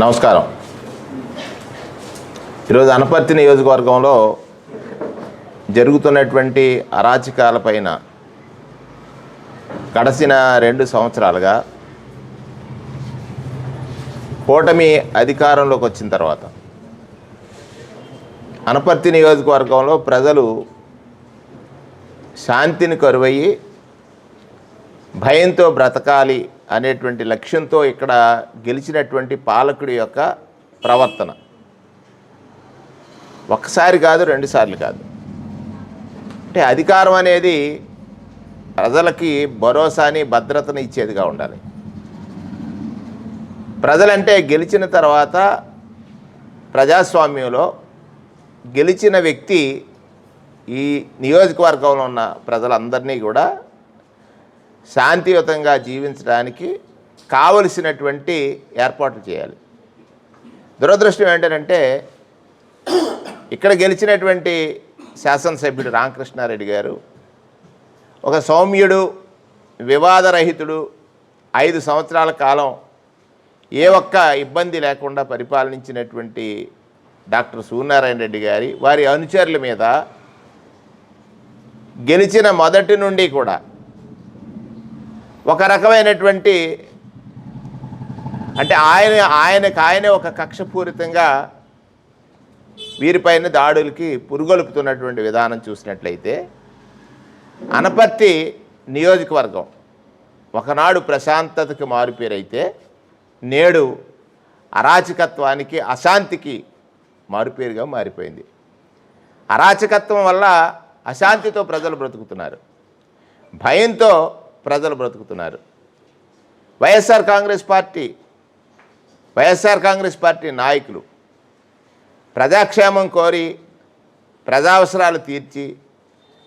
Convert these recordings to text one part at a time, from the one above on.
నమస్కారం. ఈరోజు అనపర్తి నియోజకవర్గంలో జరుగుతున్నటువంటి అరాచకాలపైన గడిచిన 2 సంవత్సరాలుగా కూటమి అధికారంలోకి వచ్చిన తర్వాత అనపర్తి నియోజకవర్గంలో ప్రజలు శాంతిని కరువయ్యి భయంతో బ్రతకాలి అనేటువంటి లక్ష్యంతో ఇక్కడ గెలిచినటువంటి పాలకుడి యొక్క ప్రవర్తన ఒక్కసారి కాదు, 2 సార్లు కాదు. అంటే అధికారం అనేది ప్రజలకి భరోసాని, భద్రతని ఇచ్చేదిగా ఉండాలి. ప్రజలంటే గెలిచిన తర్వాత ప్రజాస్వామ్యంలో గెలిచిన వ్యక్తి ఈ నియోజకవర్గంలో ఉన్న ప్రజలందరినీ కూడా శాంతియుతంగా జీవించడానికి కావలసినటువంటి ఏర్పాట్లు చేయాలి. దురదృష్టం ఏంటంటే ఇక్కడ గెలిచినటువంటి శాసనసభ్యుడు రామకృష్ణారెడ్డి గారు ఒక సౌమ్యుడు, వివాదరహితుడు, 5 సంవత్సరాల కాలం ఏ ఒక్క ఇబ్బంది లేకుండా పరిపాలించినటువంటి డాక్టర్ సూర్యనారాయణ రెడ్డి గారి వారి అనుచరుల మీద గెలిచిన మొదటి నుండి కూడా ఒక రకమైనటువంటి అంటే ఆయనే ఒక కక్షపూరితంగా వీరిపైన దాడులకి పురుగొలుపుతున్నటువంటి విధానం చూసినట్లయితే అనపర్తి నియోజకవర్గం ఒకనాడు ప్రశాంతతకు మారుపేరైతే నేడు అరాచకత్వానికి, అశాంతికి మారుపేరుగా మారిపోయింది. అరాచకత్వం వల్ల అశాంతితో ప్రజలు బ్రతుకుతున్నారు, భయంతో ప్రజలు బ్రతుకుతున్నారు. వైఎస్ఆర్ కాంగ్రెస్ పార్టీ నాయకులు ప్రజాక్షేమం కోరి, ప్రజావసరాలు తీర్చి,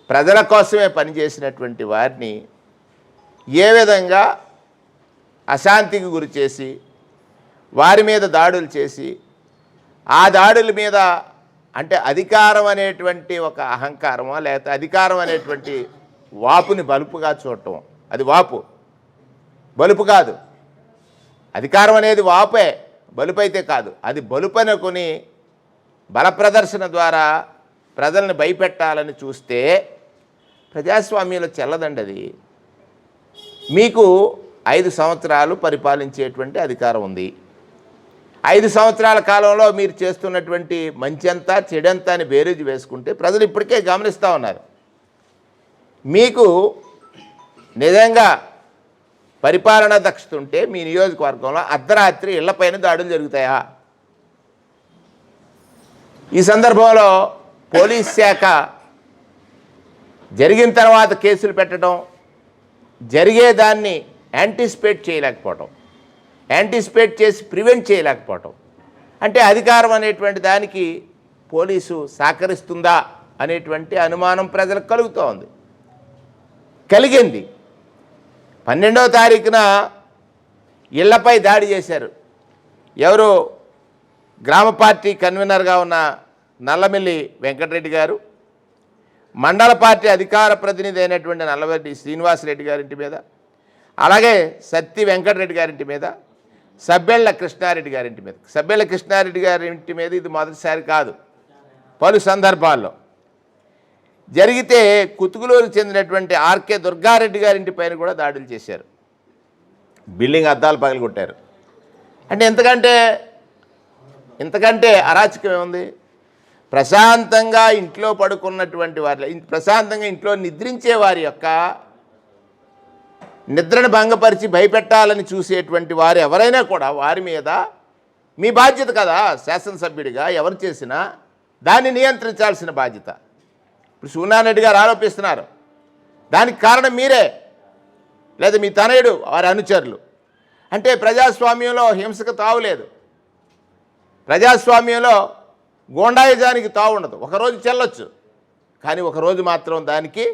ప్రజల కోసమే పనిచేసినటువంటి వారిని ఏ విధంగా అశాంతికి గురి చేసి, వారి మీద దాడులు చేసి, ఆ దాడుల మీద అంటే అధికారం అనేటువంటి ఒక అహంకారమో లేకపోతే అధికారం అనేటువంటి వాపుని బలుపుగా చూడటం, అది వాపు, బలుపు కాదు. అధికారం అనేది వాపే, బలుపైతే కాదు. అది బలుపనుకొని బల ప్రదర్శన ద్వారా ప్రజల్ని భయపెట్టాలని చూస్తే ప్రజాస్వామ్యంలో చెల్లదండి. అది మీకు 5 సంవత్సరాలు పరిపాలించేటువంటి అధికారం ఉంది. 5 సంవత్సరాల కాలంలో మీరు చేస్తున్నటువంటి మంచెంతా చెడంతా అని బేరీజు వేసుకుంటే ప్రజలు ఇప్పటికే గమనిస్తూ ఉన్నారు. మీకు నిజంగా పరిపాలన దక్షత ఉంటే మీ నియోజకవర్గంలో అర్ధరాత్రి ఇళ్లపైన దాడులు జరుగుతాయా? ఈ సందర్భంలో పోలీస్ శాఖ జరిగిన తర్వాత కేసులు పెట్టడం, జరిగేదాన్ని యాంటిసిపేట్ చేయలేకపోవటం, యాంటిసిపేట్ చేసి ప్రివెంట్ చేయలేకపోవటం, అంటే అధికారం అనేటువంటి దానికి పోలీసు సహకరిస్తుందా అనేటువంటి అనుమానం ప్రజలకు కలుగుతూ ఉంది, కలిగింది. 12వ తారీఖున ఇళ్లపై దాడి చేశారు. ఎవరు? గ్రామ పార్టీ కన్వీనర్గా ఉన్న నల్లమిల్లి వెంకటరెడ్డి గారు, మండల పార్టీ అధికార ప్రతినిధి అయినటువంటి నల్లవెడ్డి శ్రీనివాసరెడ్డి గారింటి మీద, అలాగే సత్తి వెంకటరెడ్డి గారింటి మీద, సబ్బెళ్ళ కృష్ణారెడ్డి గారింటి మీద ఇది మొదటిసారి కాదు, పలు సందర్భాల్లో జరిగితే కుతుకులూరుకు చెందినటువంటి ఆర్కే దుర్గారెడ్డి గారింటి పైన కూడా దాడులు చేశారు, బిల్డింగ్ అద్దాలు పగలగొట్టారు. అంటే ఇంతకంటే అరాచకం ఏముంది? ప్రశాంతంగా ఇంట్లో పడుకున్నటువంటి వారి, ప్రశాంతంగా ఇంట్లో నిద్రించే వారి యొక్క నిద్రను భంగపరిచి భయపెట్టాలని చూసేటువంటి వారు ఎవరైనా కూడా వారి మీద మీ బాధ్యత కదా, శాసనసభ్యుడిగా ఎవరు చేసినా దాన్ని నియంత్రించాల్సిన బాధ్యత. ఇప్పుడు సూర్యనారాయణ రెడ్డి గారు ఆరోపిస్తున్నారు, దానికి కారణం మీరే లేదా మీ తనయుడు, వారి అనుచరులు. అంటే ప్రజాస్వామ్యంలో హింసకు తావులేదు, ప్రజాస్వామ్యంలో గూండాయుజానికి తావు ఉండదు. ఒకరోజు చెల్లొచ్చు, కానీ ఒకరోజు మాత్రం దానికి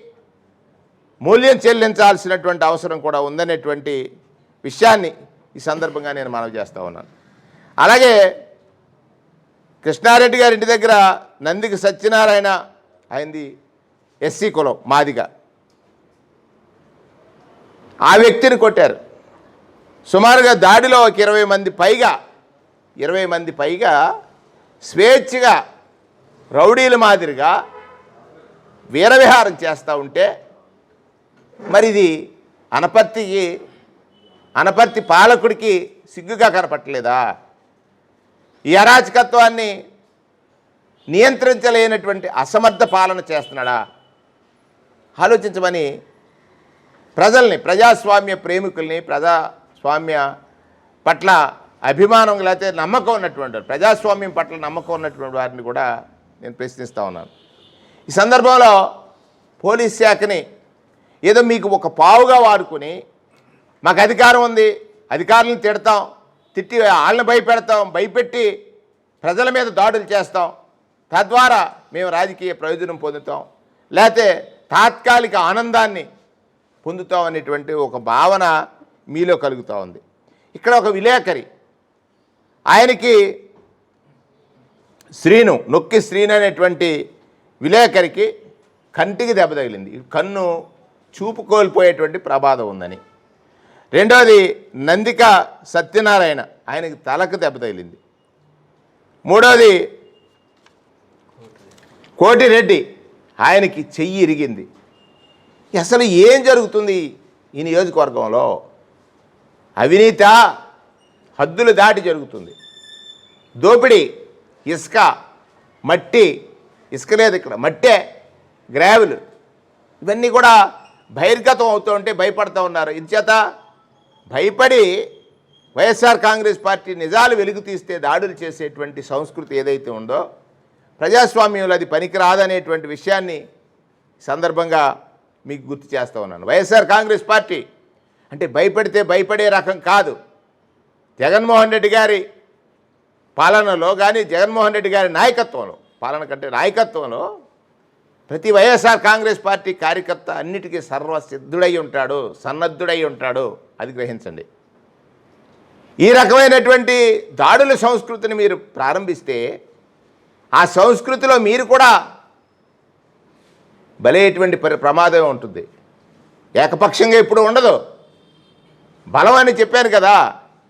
మూల్యం చెల్లించాల్సినటువంటి అవసరం కూడా ఉందనేటువంటి విషయాన్ని ఈ సందర్భంగా నేను మనవి చేస్తూ ఉన్నాను. అలాగే కృష్ణారెడ్డి గారి ఇంటి దగ్గర నందికి సత్యనారాయణ, ఆయనది ఎస్సీ కులం, మాదిగ, ఆ వ్యక్తిని కొట్టారు. సుమారుగా దాడిలో ఒక 20 మంది పైగా 20 మంది పైగా స్వేచ్ఛగా రౌడీల మాదిరిగా వీరవిహారం చేస్తూ ఉంటే మరి ఇది అనపర్తి పాలకుడికి సిగ్గుగా కనపట్టలేదా? ఈ అరాచకత్వాన్ని నియంత్రించలేనటువంటి అసమర్థ పాలన చేస్తున్నాడా? ఆలోచించమని ప్రజల్ని, ప్రజాస్వామ్య ప్రేమికుల్ని, ప్రజాస్వామ్య పట్ల అభిమానం లేకపోతే నమ్మకం ఉన్నటువంటి వారు, ప్రజాస్వామ్యం పట్ల నమ్మకం ఉన్నటువంటి వారిని కూడా నేను ప్రశ్నిస్తూ ఉన్నాను. ఈ సందర్భంలో పోలీస్ శాఖని ఏదో మీకు ఒక పావుగా వాడుకుని మాకు అధికారం ఉంది, అధికారులను తిడతాం, తిట్టి వాళ్ళని భయపెట్టి ప్రజల మీద దాడులు చేస్తాం, తద్వారా మేము రాజకీయ ప్రయోజనం పొందుతాం, లేకపోతే తాత్కాలిక ఆనందాన్ని పొందుతాం అనేటువంటి ఒక భావన మీలో కలుగుతూ ఉంది. ఇక్కడ ఒక విలేకరి, ఆయనకి నొక్కి శ్రీను అనేటువంటి విలేకరికి కంటికి దెబ్బ తగిలింది. కన్ను చూపు కోల్పోయేటువంటి ప్రమాదం ఉందని. రెండవది నందిక సత్యనారాయణ, ఆయనకి తలకు దెబ్బ తగిలింది. మూడవది కోటిరెడ్డి, ఆయనకి చెయ్యి ఇరిగింది. అసలు ఏం జరుగుతుంది ఈ నియోజకవర్గంలో? అవినీతి హద్దులు దాటి జరుగుతుంది. దోపిడీ, ఇసుక, మట్టి, ఇసుక లేదు ఇక్కడ, మట్టే, గ్రావెల్, ఇవన్నీ కూడా బహిర్గతం అవుతూ ఉంటే భయపడుతూ ఉన్నారు. ఇంచేత భయపడి వైఎస్ఆర్ కాంగ్రెస్ పార్టీ నిజాలు వెలుగు తీస్తే దాడులు చేసేటువంటి సంస్కృతి ఏదైతే ఉందో ప్రజాస్వామ్యంలో అది పనికిరాదనేటువంటి విషయాన్ని సందర్భంగా మీకు గుర్తు చేస్తూ ఉన్నాను. వైఎస్ఆర్ కాంగ్రెస్ పార్టీ అంటే భయపడితే భయపడే రకం కాదు. జగన్మోహన్ రెడ్డి గారి పాలనలో కానీ, జగన్మోహన్ రెడ్డి గారి నాయకత్వంలో, పాలన కంటే నాయకత్వంలో ప్రతి వైఎస్ఆర్ కాంగ్రెస్ పార్టీ కార్యకర్త అన్నిటికీ సర్వసిద్ధుడై ఉంటాడు, సన్నద్ధుడై ఉంటాడు. అది గ్రహించండి. ఈ రకమైనటువంటి దాడుల సంస్కృతిని మీరు ప్రారంభిస్తే ఆ సంస్కృతిలో మీరు కూడా బలైనటువంటి ప్రమాదం ఉంటుంది. ఏకపక్షంగా ఇప్పుడు ఉండదు. బలం అని చెప్పాను కదా,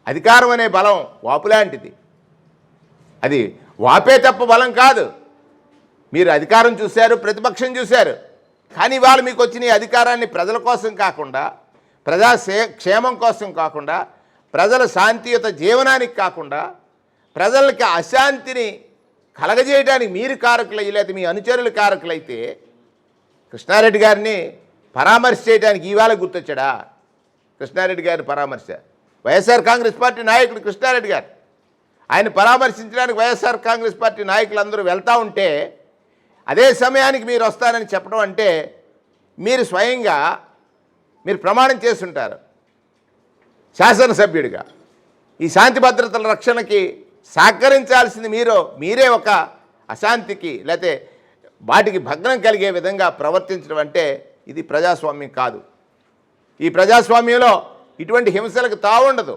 అధికారం అనే బలం వాపులాంటిది. అది వాపే తప్ప బలం కాదు. మీరు అధికారం చూశారు, ప్రతిపక్షం చూశారు, కానీ వాళ్ళు మీకు వచ్చిన ఈ అధికారాన్ని ప్రజల కోసం కాకుండా, ప్రజా క్షేమం కోసం కాకుండా, ప్రజల శాంతియుత జీవనానికి కాకుండా, ప్రజలకి అశాంతిని కలగజేయడానికి మీరు కారకులై లేకపోతే మీ అనుచరులు కారకులైతే కృష్ణారెడ్డి గారిని పరామర్శ చేయడానికి ఈవేళ గుర్తొచ్చాడా? కృష్ణారెడ్డి గారి పరామర్శ, వైఎస్ఆర్ కాంగ్రెస్ పార్టీ నాయకుడు కృష్ణారెడ్డి గారు, ఆయన పరామర్శించడానికి వైఎస్ఆర్ కాంగ్రెస్ పార్టీ నాయకులందరూ వెళ్తూ ఉంటే అదే సమయానికి మీరు వస్తారని చెప్పడం అంటే మీరు స్వయంగా మీరు ప్రమాణం చేస్తుంటారు శాసనసభ్యుడిగా. ఈ శాంతి భద్రతల రక్షణకి సహకరించాల్సింది మీరే ఒక అశాంతికి లేకపోతే వాటికి భగ్నం కలిగే విధంగా ప్రవర్తించడం అంటే ఇది ప్రజాస్వామ్యం కాదు. ఈ ప్రజాస్వామ్యంలో ఇటువంటి హింసలకు తావుండదు.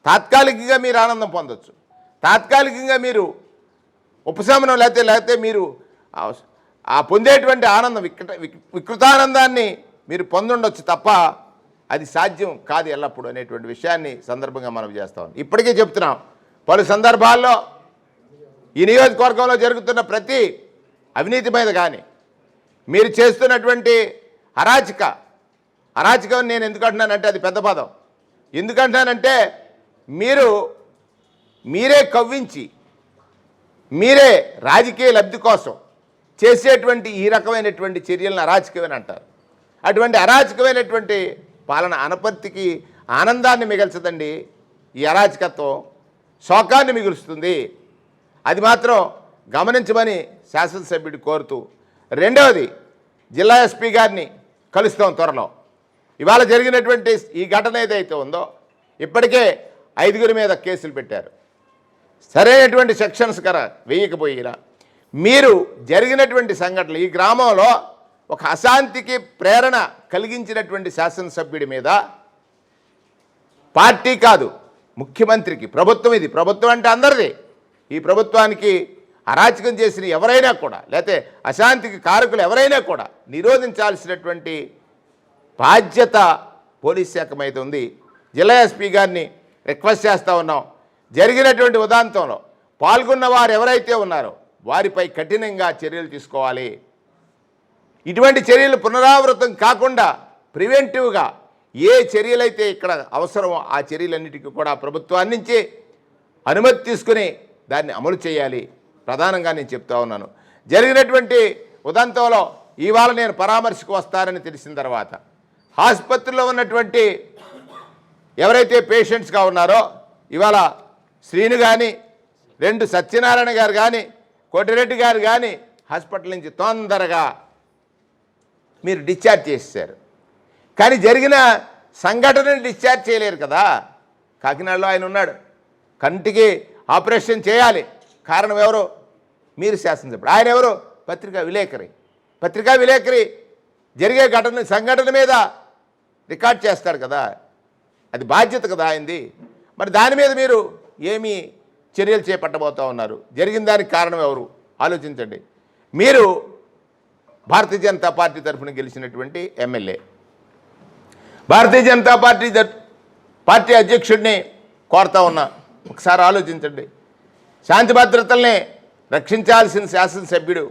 తాత్కాలికంగా మీరు ఆనందం పొందొచ్చు, తాత్కాలికంగా మీరు ఉపశమనం లేకపోతే మీరు ఆ పొందేటువంటి ఆనందం వికృతానందాన్ని మీరు పొందుండొచ్చు తప్ప అది సాధ్యం కాదు ఎల్లప్పుడూ అనేటువంటి విషయాన్ని సందర్భంగా మనం చేస్తాం. ఇప్పటికే చెప్తున్నాం, పలు సందర్భాల్లో ఈ నియోజకవర్గంలో జరుగుతున్న ప్రతి అవినీతి మీద కానీ మీరు చేస్తున్నటువంటి అరాచకం నేను ఎందుకు అంటున్నానంటే అది పెద్ద పదం. ఎందుకంటున్నానంటే మీరే కవ్వించి మీరే రాజకీయ లబ్ధి కోసం చేసేటువంటి ఈ రకమైనటువంటి చర్యలను అరాచకమని అంటారు. అటువంటి అరాచకమైనటువంటి పాలన అనపర్తికి ఆనందాన్ని మిగల్చదండి. ఈ అరాచకత్వం శోకాన్ని మిగులుస్తుంది. అది మాత్రం గమనించమని శాసనసభ్యుడు కోరుతూ, రెండవది జిల్లా ఎస్పీ గారిని కలుస్తాం త్వరలో. ఇవాళ జరిగినటువంటి ఈ ఘటన ఏదైతే ఉందో ఇప్పటికే 5 మీద కేసులు పెట్టారు. సరైనటువంటి సెక్షన్స్ వేయకపోయినా మీరు జరిగినటువంటి సంఘటనలు ఈ గ్రామంలో ఒక అశాంతికి ప్రేరణ కలిగించినటువంటి శాసనసభ్యుడి మీద పార్టీ కాదు, ముఖ్యమంత్రికి, ఇది ప్రభుత్వం అంటే అందరిది, ఈ ప్రభుత్వానికి అరాచకం చేసిన ఎవరైనా కూడా లేకపోతే అశాంతికి కారకులు ఎవరైనా కూడా నిరోధించాల్సినటువంటి బాధ్యత పోలీస్ శాఖ మీద ఉంది. జిల్లా ఎస్పీ గారిని రిక్వెస్ట్ చేస్తూ ఉన్నాం, జరిగినటువంటి ఉదాంతంలో పాల్గొన్న వారు ఎవరైతే ఉన్నారో వారిపై కఠినంగా చర్యలు తీసుకోవాలి. ఇటువంటి చర్యలు పునరావృతం కాకుండా ప్రివెంటివ్గా ఏ చర్యలైతే ఇక్కడ అవసరమో ఆ చర్యలన్నిటికీ కూడా ప్రభుత్వాన్ని నుంచి అనుమతి తీసుకుని దాన్ని అమలు చేయాలి. ప్రధానంగా నేను చెప్తా ఉన్నాను. జరిగినటువంటి ఉదంతంలో ఇవాళ నేను పరామర్శకు వస్తానని తెలిసిన తర్వాత ఆసుపత్రిలో ఉన్నటువంటి ఎవరైతే పేషెంట్స్గా ఉన్నారో ఇవాళ శ్రీను కానీ, 2 సత్యనారాయణ గారు కానీ, కోటిరెడ్డి గారు కానీ హాస్పిటల్ నుంచి తొందరగా మీరు డిశ్చార్జ్ చేశారు. కానీ జరిగిన సంఘటనని డిశ్చార్జ్ చేయలేరు కదా. కాకినాడలో ఆయన ఉన్నాడు, కంటికి ఆపరేషన్ చేయాలి. కారణం ఎవరు? మీరు శాసనసభ్యుడు. ఆయన ఎవరు? పత్రికా విలేకరి జరిగే సంఘటన మీద రికార్డ్ చేస్తాడు కదా, అది బాధ్యత కదా ఆయనది. మరి దాని మీద మీరు ఏమి చర్యలు చేపట్టబోతూ ఉన్నారు? జరిగిన దానికి కారణం ఎవరు ఆలోచించండి. మీరు భారతీయ జనతా పార్టీ తరఫున గెలిచినటువంటి ఎమ్మెల్యే, భారతీయ జనతా పార్టీ అధ్యక్షుడిని కోరుతా ఉన్నా, ఒకసారి ఆలోచించండి. శాంతి భద్రతల్ని రక్షించాల్సిన శాసనసభ్యుడు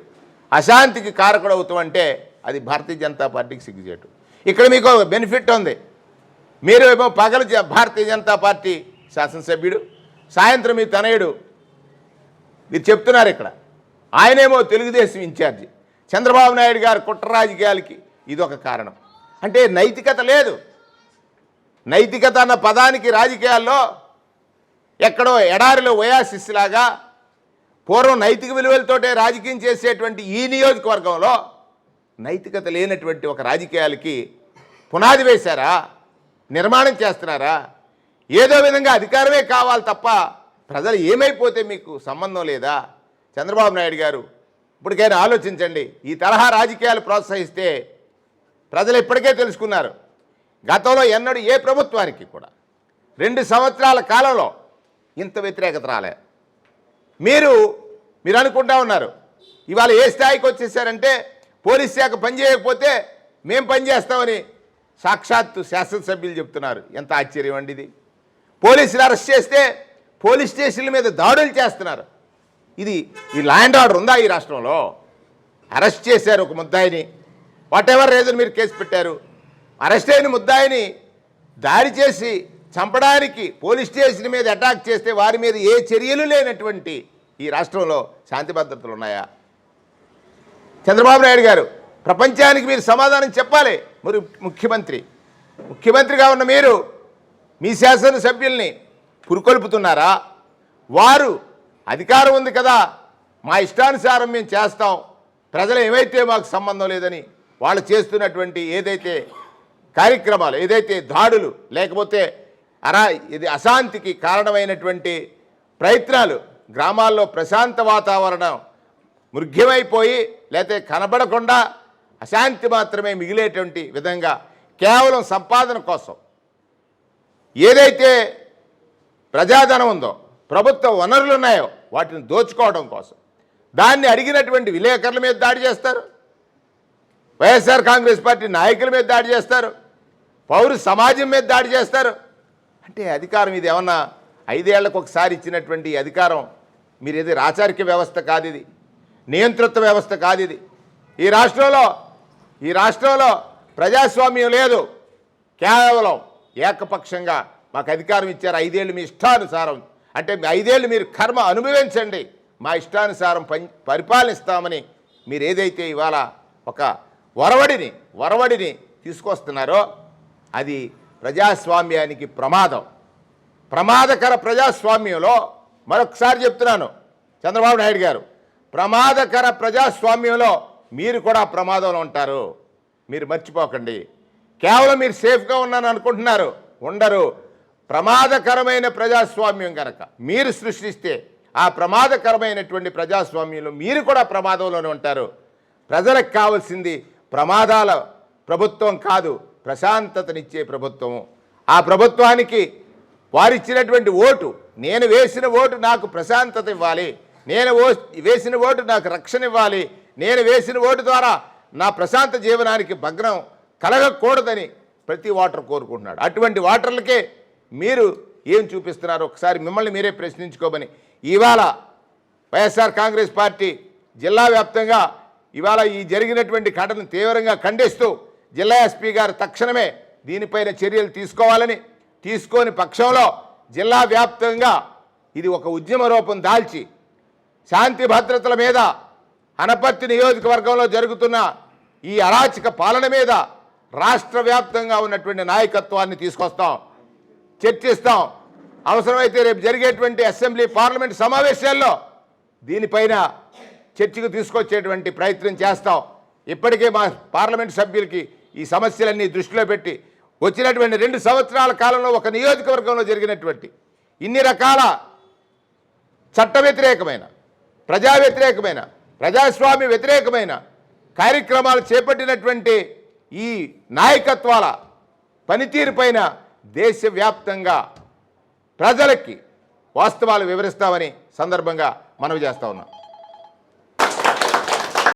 అశాంతికి కారకుడు అవుతామంటే అది భారతీయ జనతా పార్టీకి సిగ్గుచేటు. ఇక్కడ మీకు బెనిఫిట్ ఉంది. మీరు ఏమో పగలు భారతీయ జనతా పార్టీ శాసనసభ్యుడు, సాయంత్రం మీ తనయుడు మీరు చెప్తున్నారు ఇక్కడ, ఆయనేమో తెలుగుదేశం ఇన్ఛార్జి. చంద్రబాబు నాయుడు గారు కుట్ర రాజకీయాలకి ఇదొక కారణం. అంటే నైతికత లేదు. నైతికత అన్న పదానికి రాజకీయాల్లో ఎక్కడో ఎడారిలో ఒయాసిస్ లాగా పూర్వం నైతిక విలువలతోటే రాజకీయం చేసేటువంటి ఈ నియోజకవర్గంలో నైతికత లేనటువంటి ఒక రాజకీయాలకి పునాది వేశారా, నిర్మాణం చేస్తున్నారా? ఏదో విధంగా అధికారమే కావాలి తప్ప ప్రజలు ఏమైపోతే మీకు సంబంధం లేదా? చంద్రబాబు నాయుడు గారు ఇప్పటికైనా ఆలోచించండి. ఈ తరహా రాజకీయాలు ప్రోత్సహిస్తే ప్రజలు ఇప్పటికే తెలుసుకున్నారు. గతంలో ఎన్నడూ ఏ ప్రభుత్వానికి కూడా 2 సంవత్సరాల కాలంలో ఇంత వ్యతిరేకత రాలే. మీరు అనుకుంటా ఉన్నారు ఇవాళ ఏ స్థాయికి వచ్చేసారంటే పోలీస్ శాఖ పనిచేయకపోతే మేము పనిచేస్తామని సాక్షాత్తు శాసనసభ్యులు చెప్తున్నారు. ఎంత ఆశ్చర్యం అండి ఇది. పోలీసులు అరెస్ట్ చేస్తే పోలీస్ స్టేషన్ల మీద దాడులు చేస్తున్నారు. ఇది ఈ లా అండ్ ఆర్డర్ ఉందా ఈ రాష్ట్రంలో? అరెస్ట్ చేశారు ఒక ముద్దాయిని, వాట్ ఎవర్ రీజన్ మీరు కేసు పెట్టారు. అరెస్ట్ అయిన ముద్దాయిని దాడి చేసి చంపడానికి పోలీస్ స్టేషన్ మీద అటాక్ చేస్తే వారి మీద ఏ చర్యలు లేనటువంటి ఈ రాష్ట్రంలో శాంతి భద్రతలు ఉన్నాయా? చంద్రబాబు నాయుడు గారు ప్రపంచానికి మీరు సమాధానం చెప్పాలి. మరి ముఖ్యమంత్రిగా ఉన్న మీరు మీ శాసనసభ్యుల్ని పురుకొల్పుతున్నారా? వారు అధికారం ఉంది కదా, మా ఇష్టానుసారం మేము చేస్తాం, ప్రజలు ఏమైతే మాకు సంబంధం లేదని వాళ్ళు చేస్తున్నటువంటి ఏదైతే కార్యక్రమాలు, ఏదైతే దాడులు, లేకపోతే ఇది అశాంతికి కారణమైనటువంటి ప్రయత్నాలు, గ్రామాల్లో ప్రశాంత వాతావరణం మృగ్యమైపోయి లేకపోతే కనబడకుండా అశాంతి మాత్రమే మిగిలేటువంటి విధంగా కేవలం సంపాదన కోసం ఏదైతే ప్రజాధనం ఉందో, ప్రభుత్వ వనరులు ఉన్నాయో వాటిని దోచుకోవడం కోసం దాన్ని అడిగినటువంటి విలేకరుల మీద దాడి చేస్తారు, వైఎస్ఆర్ కాంగ్రెస్ పార్టీ నాయకుల మీద దాడి చేస్తారు, పౌర సమాజం మీద దాడి చేస్తారు. అంటే అధికారం ఇది ఏమన్నా 5 ఏళ్లకు ఒకసారి ఇచ్చినటువంటి అధికారం? మీరు ఏది రాచరిక వ్యవస్థ కాదు, ఇది నియంతృత్వ వ్యవస్థ కాదు. ఇది ఈ రాష్ట్రంలో ప్రజాస్వామ్యం లేదు. కేవలం ఏకపక్షంగా మాకు అధికారం ఇచ్చారు, 5 ఏళ్ళు మీ ఇష్టానుసారం, అంటే 5 ఏళ్ళు మీరు కర్మ అనుభవించండి, మా ఇష్టానుసారం పరిపాలిస్తామని మీరు ఏదైతే ఇవాళ ఒక వరవడిని తీసుకొస్తున్నారో అది ప్రజాస్వామ్యానికి ప్రమాదకర ప్రజాస్వామ్యంలో మరొకసారి చెప్తున్నాను చంద్రబాబు నాయుడు గారు, ప్రమాదకర ప్రజాస్వామ్యంలో మీరు కూడా ప్రమాదంలో ఉంటారు. మీరు మర్చిపోకండి. కేవలం మీరు సేఫ్గా ఉన్నాను అనుకుంటున్నారు, ఉండరు. ప్రమాదకరమైన ప్రజాస్వామ్యం కనుక మీరు సృష్టిస్తే ఆ ప్రమాదకరమైనటువంటి ప్రజాస్వామ్యంలో మీరు కూడా ప్రమాదంలోనే ఉంటారు. ప్రజలకు కావాల్సింది ప్రమాదాల ప్రభుత్వం కాదు, ప్రశాంతతనిచ్చే ప్రభుత్వము. ఆ ప్రభుత్వానికి వారిచ్చినటువంటి ఓటు, నేను వేసిన ఓటు నాకు ప్రశాంతత ఇవ్వాలి, నేను వేసిన ఓటు నాకు రక్షణ ఇవ్వాలి, నేను వేసిన ఓటు ద్వారా నా ప్రశాంత జీవనానికి భగ్నం కలగకూడదని ప్రతి ఓటర్ కోరుకుంటున్నాడు. అటువంటి ఓటర్లకే మీరు ఏం చూపిస్తున్నారు ఒకసారి మిమ్మల్ని మీరే ప్రశ్నించుకోమని ఇవాళ వైఎస్ఆర్ కాంగ్రెస్ పార్టీ జిల్లా వ్యాప్తంగా ఇవాళ ఈ జరిగినటువంటి ఘటనను తీవ్రంగా ఖండిస్తూ జిల్లా ఎస్పీ గారు తక్షణమే దీనిపైన చర్యలు తీసుకోవాలని, తీసుకొని పక్షంలో జిల్లా వ్యాప్తంగా ఇది ఒక ఉద్యమ రూపం దాల్చి శాంతి భద్రతల మీద, అనపర్తి నియోజకవర్గంలో జరుగుతున్న ఈ అరాచక పాలన మీద రాష్ట్ర వ్యాప్తంగా ఉన్నటువంటి నాయకత్వాన్ని తీసుకొస్తాం, చర్చిస్తాం. అవసరమైతే రేపు జరిగేటువంటి అసెంబ్లీ పార్లమెంట్ సమావేశాల్లో దీనిపైన చర్చకు తీసుకొచ్చేటువంటి ప్రయత్నం చేస్తాం. ఇప్పటికే మా పార్లమెంట్ సభ్యులకి ఈ సమస్యలన్నీ దృష్టిలో పెట్టి వచ్చినటువంటి 2 సంవత్సరాల కాలంలో ఒక నియోజకవర్గంలో జరిగినటువంటి ఇన్ని రకాల చట్ట వ్యతిరేకమైన, ప్రజా వ్యతిరేకమైన, ప్రజాస్వామ్య వ్యతిరేకమైన కార్యక్రమాలు చేపట్టినటువంటి ఈ నాయకత్వాల పనితీరుపైన దేశవ్యాప్తంగా ప్రజలకి వాస్తవాలు వివరిస్తామని సందర్భంగా మనవి చేస్తా ఉన్నాం.